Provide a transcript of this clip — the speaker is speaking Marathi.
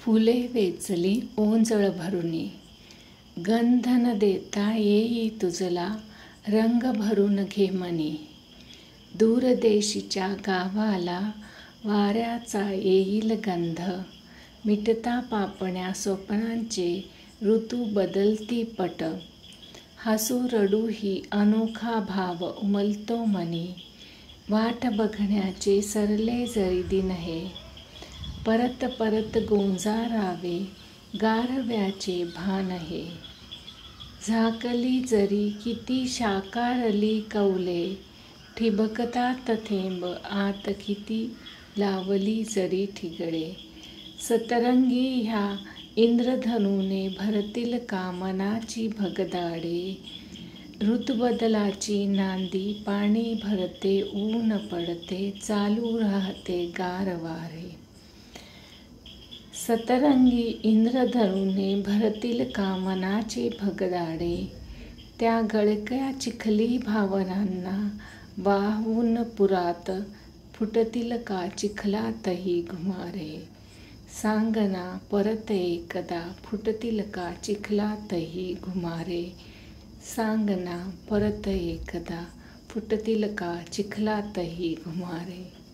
फुले वेचली ओंजळ भरुनी, गंध न देता येई तुझला, रंग भरून घे मनी. दूरदेशीच्या गावाला वाऱ्याचा येईल गंध, मिटता पापण्या स्वप्नांचे ऋतू बदलती पट. हसू रडू ही अनोखा भाव उमलतो मनी, वाट बघण्याचे सरले जरी दिन हे. परत परत गोंजारावे गारव्याचे भान हे. झाकली जरी किती शाकारली कौले, ठिबकतात थेंब आत किती लावली जरी ठिगळे. सतरंगी ह्या इंद्रधनुने भरतील कामनाची भगदाडे. ऋतुबदलाची नांदी पाणी भरते ऊन पडते, चालू राहते गार वारे. सतरंगी इंद्रधनुने भरतील कामनाचे भगदाडे, त्या गळक्या चिखली भावनांना वाहून पुरात, फुटतील का चिखलातही घुमारे. सांग ना परत एकदा, फुटतील का चिखलातही घुमारे. सांग ना परत एकदा, फुटतील का चिखलातही घुमारे.